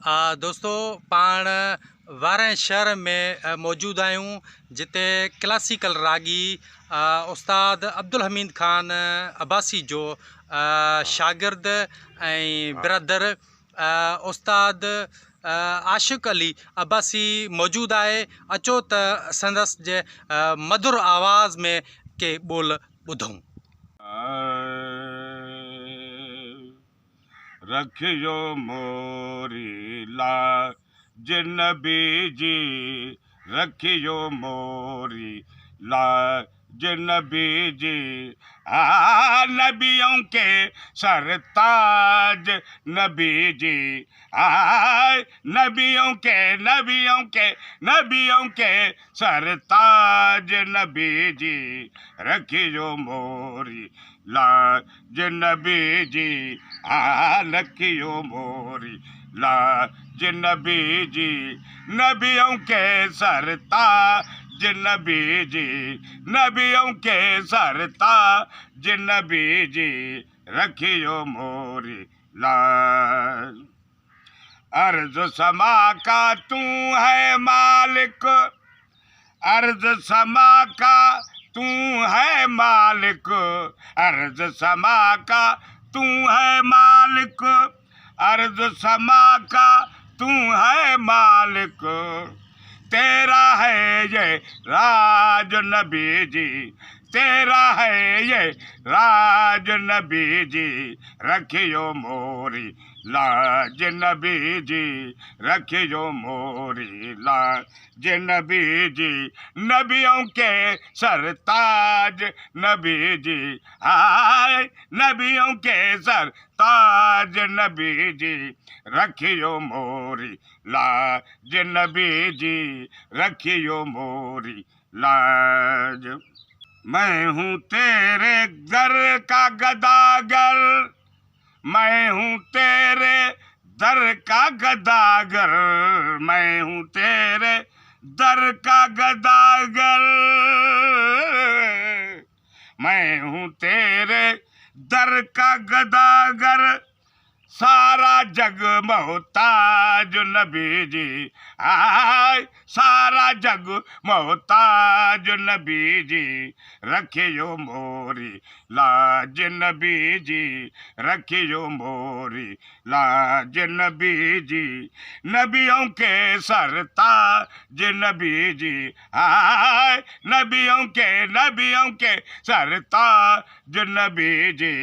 दोस्तों पाण वारे शहर में मौजूद आहियूं जिते क्लासिकल रागी उस्ताद अब्दुल हमीद खान अब्बासी जो शागिर्द ऐं बिरादर उस्ताद आशिक़ अली अब्बासी मौजूद आहे। अचो त संदसि जे मधुर आवाज़ में के ॿोल ॿुधूं। रखियो मोरी लाज नबी जी, रखियो मोरी लाज नबी जी। नबियों के सरताज नबी जी। नबियों के सरताज नबी जी। रखियो मोरी लाज नबी जी। रखियो मोरी लाज नबी जी। नबियों के सरताज नबी जी। नबियों के सरताज नबी जी। रखियो मोरी लाज। अर्ज समा का तू है मालिक, अर्ज समा का तू है मालिक। अर्ज समा का तू है मालिक, अर्ज समा का तू है मालिक। तेरा है ये राज नबी जी, तेरा है ये राज नबी जी। रखियो मोरी लाज नबी जी। रखियो मोरी लाज नबी जी। नबियों के सरताज नबी जी। नबियों के सरताज नबी जी। रखियो मोरी लाज नबी जी। रखियो मोरी लाज। मैं हूँ तेरे दर का गदागर, मैं हूँ तेरे दर का गदागर। मैं हूँ तेरे दर का गदागर, मैं हूँ तेरे दर का गदागर। सारा जग मोहताज नबी जी। सारा जग मोहताज नबी जी। रखियो मोरी लाज नबी जी। रखियो मोरी लाज नबी जी। नबियों के सरताज नबी जी। नबियों के सरताज नबी जी।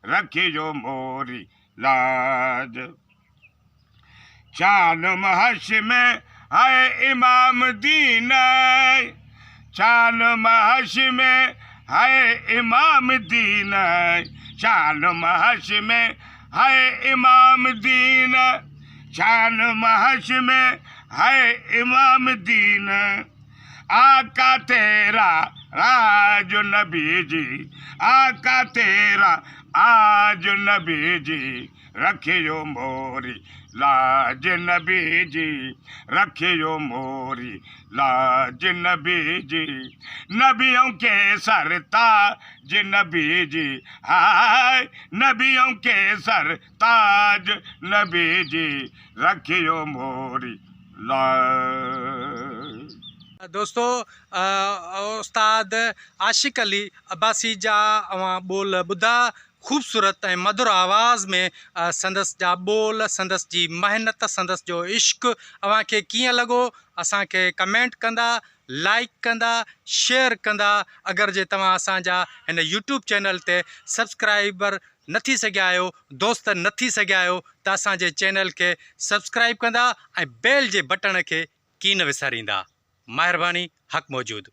रखियो मोरी लाज। चान महश में है इमाम दीन, चान महश में है इमाम दीन। चान महश में है इमाम दीन, चान महश में है इमाम दीन। आका तेरा राज नबी जी। आका तेरा आज नबी जी। रखियो मोरी लाज नबी जी। रखियो मोरी लाज नबी जी। नबियों के सरताज नबी जी। नबियों के सरताज नबी जी। रखियो मोरी लाज। दोस्तों उस्ताद आशिक़ अली अब्बासी जा ॿोल ॿुधा। ख़ूबसूरत ऐं मधुर आवाज़ में संदसि जा ॿोल, संदसि जी महिनत, संदसि जो इश्क़ अव्हांखे कीअं लॻो असांखे कमेंट कंदा, लाइक कंदा, शेयर कंदा। अगरि जे तव्हां असांजा हिन यूट्यूब चैनल ते सब्सक्राइबर न थी सघिया आहियो, दोस्त न थी सघिया आहियो, त असांजे चैनल खे सब्सक्राइब कंदा ऐं बेल जे बटण खे की न विसारींदा। महिरबानी। हक़ मौजूद।